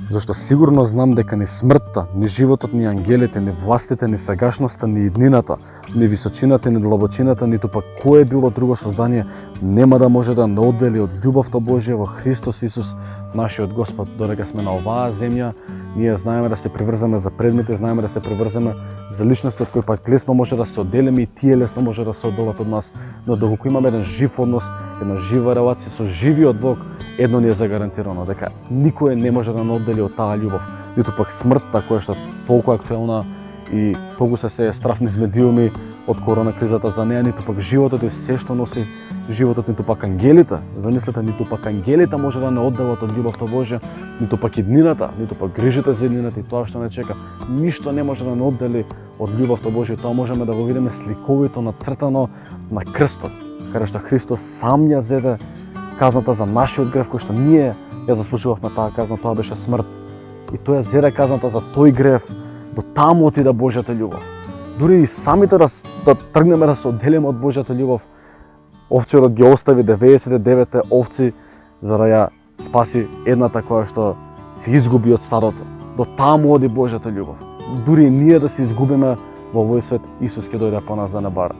Зашто сигурно знам дека ни смртта, ни животот, ни ангелите, ни властите, ни сегашноста, ни иднината, ни височината, ни длабочината, ниту пак кое било друго создание нема да може да не оддели од љубовта Божја во Христос Исус, нашиот Господ. Додека сме на оваа земја, ние знаеме да се приврзаме за предмети, знаеме да се приврзаме за личности од кои пак лесно може да се одделиме и тие лесно може да се одделат од нас, но доколку имаме еден жив однос, една жива релација со живиот Бог, едно ни е загарантирано, дека никој не може да не оддели од таа љубов, ниту пак смртта која што толку актуелна и толку се страфни медиуми од корона кризата за неа, ниту пак животот и се што носи животот, ниту пак ангелите, замислете, ниту пак ангелите може да не одделат од љубовта Божја, ниту пак иднината, ниту пак грижите за иднината и тоа што не чека, ништо не може да не оддели од љубовта Божја. Тоа можеме да го видиме сликовито нацртано на крстот, каде што Христос сам ја зеде казната за нашиот грев, кој што ние ја заслужувавме таа казна, тоа беше смрт. И тој ја зеде казната за тој грев, до таму отида Божјата љубов. Дури и самите да тргнеме да се одделиме од Божјата љубов, овчарот ги остави 99 овци за да ја спаси едната која што се изгуби од стадото. До таму оди Божјата љубов. Дури и ние да се изгубиме во овој свет, Исус ќе дојде по нас да не бара.